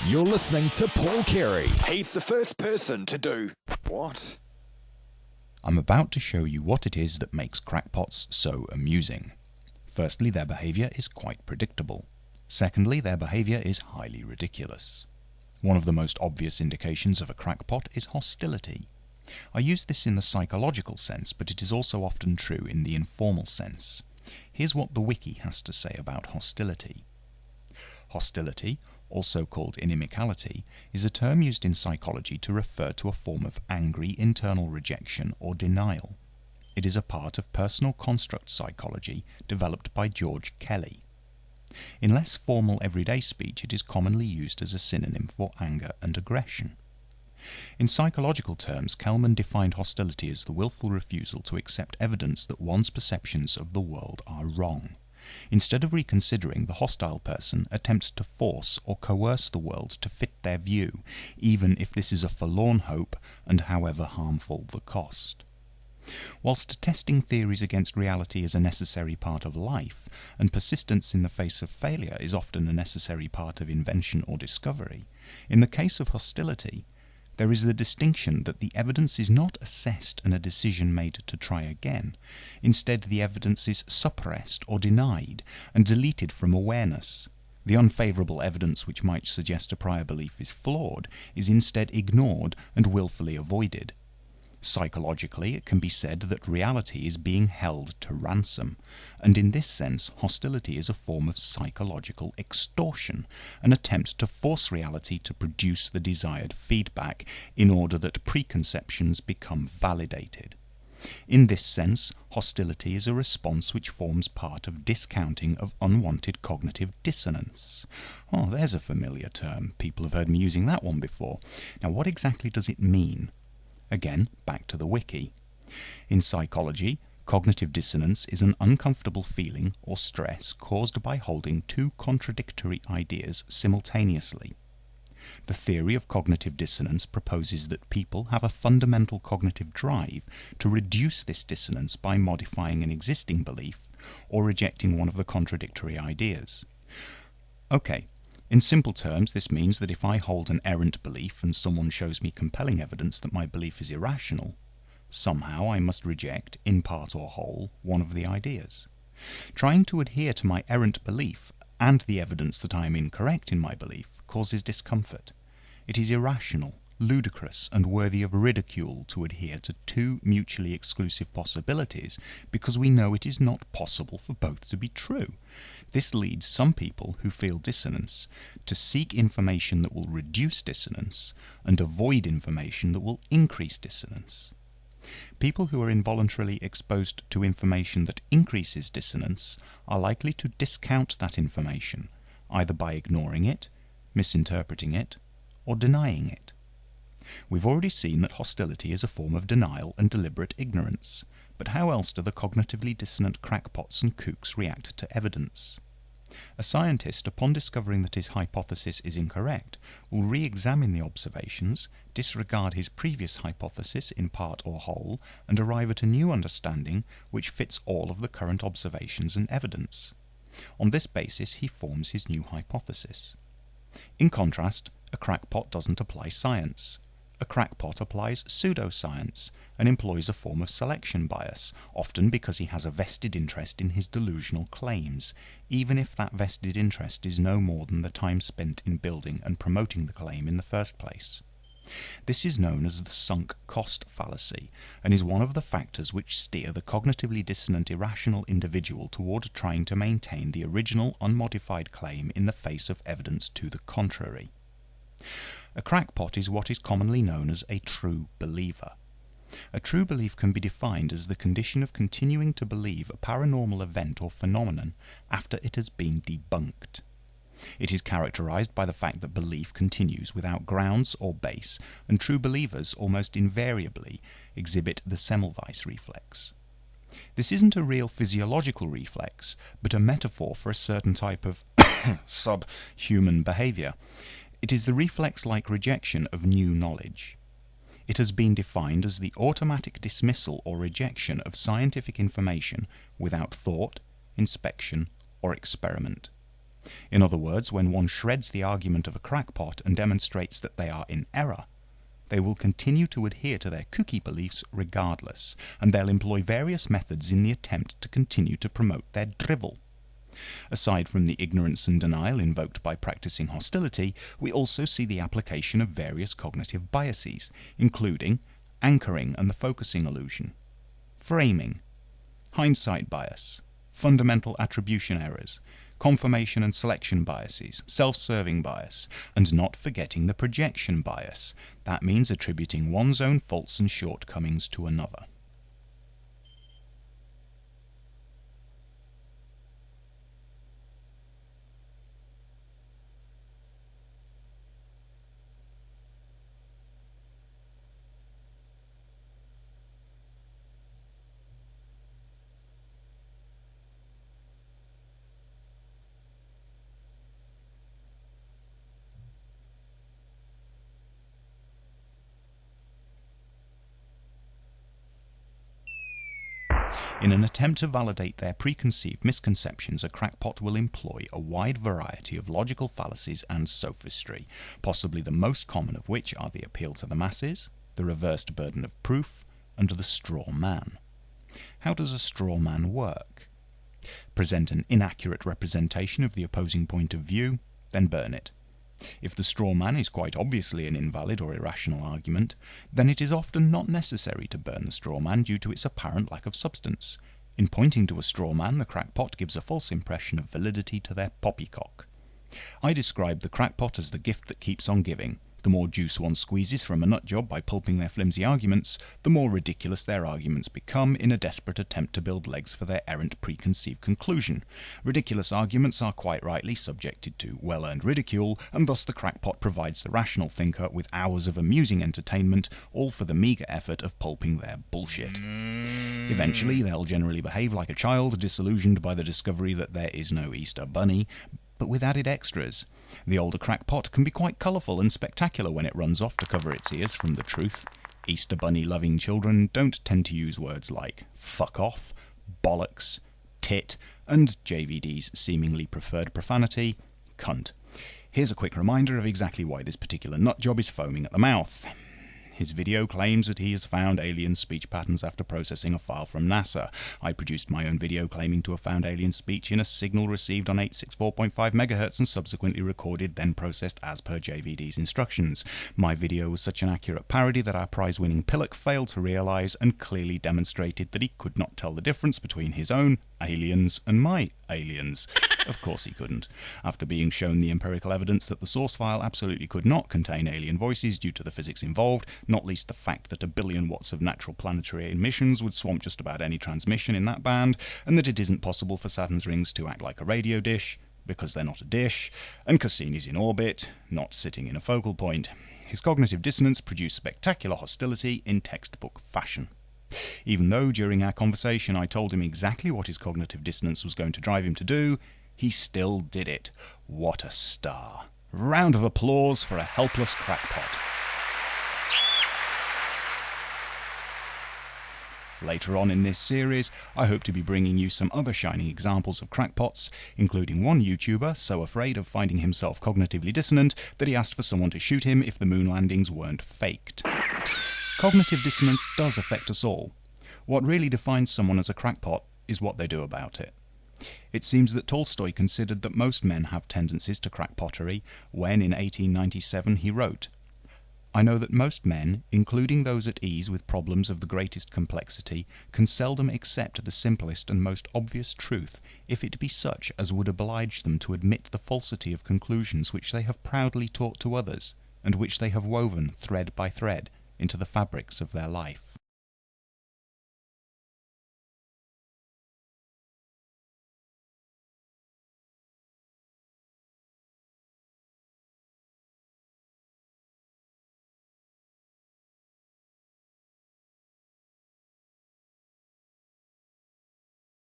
You're listening to Paul Kerry. He's the first person to do what? I'm about to show you what it is that makes crackpots so amusing. Firstly, their behaviour is quite predictable. Secondly, their behaviour is highly ridiculous. One of the most obvious indications of a crackpot is hostility. I use this in the psychological sense, but it is also often true in the informal sense. Here's what the wiki has to say about hostility. Hostility, also called inimicality, is a term used in psychology to refer to a form of angry internal rejection or denial. It is a part of personal construct psychology developed by George Kelly. In less formal everyday speech, it is commonly used as a synonym for anger and aggression. In psychological terms, Kelman defined hostility as the willful refusal to accept evidence that one's perceptions of the world are wrong. Instead of reconsidering, the hostile person attempts to force or coerce the world to fit their view, even if this is a forlorn hope and however harmful the cost. Whilst testing theories against reality is a necessary part of life, and persistence in the face of failure is often a necessary part of invention or discovery, in the case of hostility, there is the distinction that the evidence is not assessed and a decision made to try again. Instead, the evidence is suppressed or denied and deleted from awareness. The unfavourable evidence which might suggest a prior belief is flawed is instead ignored and willfully avoided. Psychologically, it can be said that reality is being held to ransom, and in this sense, hostility is a form of psychological extortion, an attempt to force reality to produce the desired feedback in order that preconceptions become validated. In this sense, hostility is a response which forms part of discounting of unwanted cognitive dissonance. Oh, there's a familiar term. People have heard me using that one before. Now, what exactly does it mean? Again, back to the wiki. In psychology, cognitive dissonance is an uncomfortable feeling or stress caused by holding two contradictory ideas simultaneously. The theory of cognitive dissonance proposes that people have a fundamental cognitive drive to reduce this dissonance by modifying an existing belief or rejecting one of the contradictory ideas. Okay. In simple terms, this means that if I hold an errant belief and someone shows me compelling evidence that my belief is irrational, somehow I must reject, in part or whole, one of the ideas. Trying to adhere to my errant belief and the evidence that I am incorrect in my belief causes discomfort. It is irrational, ludicrous, and worthy of ridicule to adhere to two mutually exclusive possibilities because we know it is not possible for both to be true. This leads some people who feel dissonance to seek information that will reduce dissonance and avoid information that will increase dissonance. People who are involuntarily exposed to information that increases dissonance are likely to discount that information, either by ignoring it, misinterpreting it, or denying it. We've already seen that hostility is a form of denial and deliberate ignorance, but how else do the cognitively dissonant crackpots and kooks react to evidence? A scientist, upon discovering that his hypothesis is incorrect, will re-examine the observations, disregard his previous hypothesis in part or whole, and arrive at a new understanding which fits all of the current observations and evidence. On this basis, he forms his new hypothesis. In contrast, a crackpot doesn't apply science. A crackpot applies pseudoscience and employs a form of selection bias, often because he has a vested interest in his delusional claims, even if that vested interest is no more than the time spent in building and promoting the claim in the first place. This is known as the sunk cost fallacy, and is one of the factors which steer the cognitively dissonant irrational individual toward trying to maintain the original unmodified claim in the face of evidence to the contrary. A crackpot is what is commonly known as a true believer. A true belief can be defined as the condition of continuing to believe a paranormal event or phenomenon after it has been debunked. It is characterized by the fact that belief continues without grounds or base, and true believers almost invariably exhibit the Semmelweis reflex. This isn't a real physiological reflex, but a metaphor for a certain type of subhuman behavior. It is the reflex-like rejection of new knowledge. It has been defined as the automatic dismissal or rejection of scientific information without thought, inspection, or experiment. In other words, when one shreds the argument of a crackpot and demonstrates that they are in error, they will continue to adhere to their kooky beliefs regardless, and they'll employ various methods in the attempt to continue to promote their drivel. Aside from the ignorance and denial invoked by practicing hostility, we also see the application of various cognitive biases, including anchoring and the focusing illusion, framing, hindsight bias, fundamental attribution errors, confirmation and selection biases, self-serving bias, and not forgetting the projection bias. That means attributing one's own faults and shortcomings to another. In an attempt to validate their preconceived misconceptions, a crackpot will employ a wide variety of logical fallacies and sophistry, possibly the most common of which are the appeal to the masses, the reversed burden of proof, and the straw man. How does a straw man work? Present an inaccurate representation of the opposing point of view, then burn it. If the straw man is quite obviously an invalid or irrational argument, then it is often not necessary to burn the straw man due to its apparent lack of substance. In pointing to a straw man, the crackpot gives a false impression of validity to their poppycock. I describe the crackpot as the gift that keeps on giving. The more juice one squeezes from a nut job by pulping their flimsy arguments, the more ridiculous their arguments become in a desperate attempt to build legs for their errant preconceived conclusion. Ridiculous arguments are quite rightly subjected to well-earned ridicule, and thus the crackpot provides the rational thinker with hours of amusing entertainment, all for the meagre effort of pulping their bullshit. Eventually, they'll generally behave like a child, disillusioned by the discovery that there is no Easter bunny, but with added extras. The older crackpot can be quite colourful and spectacular when it runs off to cover its ears from the truth. Easter bunny-loving children don't tend to use words like fuck off, bollocks, tit, and JVD's seemingly preferred profanity, cunt. Here's a quick reminder of exactly why this particular nutjob is foaming at the mouth. His video claims that he has found alien speech patterns after processing a file from NASA. I produced my own video claiming to have found alien speech in a signal received on 864.5 MHz and subsequently recorded, then processed as per JVD's instructions. My video was such an accurate parody that our prize-winning Pillock failed to realise and clearly demonstrated that he could not tell the difference between his own aliens and my aliens. Of course he couldn't. After being shown the empirical evidence that the source file absolutely could not contain alien voices due to the physics involved, not least the fact that 1 billion watts of natural planetary emissions would swamp just about any transmission in that band, and that it isn't possible for Saturn's rings to act like a radio dish, because they're not a dish, and Cassini's in orbit, not sitting in a focal point. His cognitive dissonance produced spectacular hostility in textbook fashion. Even though during our conversation I told him exactly what his cognitive dissonance was going to drive him to do, he still did it. What a star. Round of applause for a helpless crackpot. Later on in this series, I hope to be bringing you some other shining examples of crackpots, including one YouTuber so afraid of finding himself cognitively dissonant that he asked for someone to shoot him if the moon landings weren't faked. Cognitive dissonance does affect us all. What really defines someone as a crackpot is what they do about it. It seems that Tolstoy considered that most men have tendencies to crackpottery when, in 1897, he wrote, "I know that most men, including those at ease with problems of the greatest complexity, can seldom accept the simplest and most obvious truth, if it be such as would oblige them to admit the falsity of conclusions which they have proudly taught to others, and which they have woven, thread by thread, into the fabrics of their life."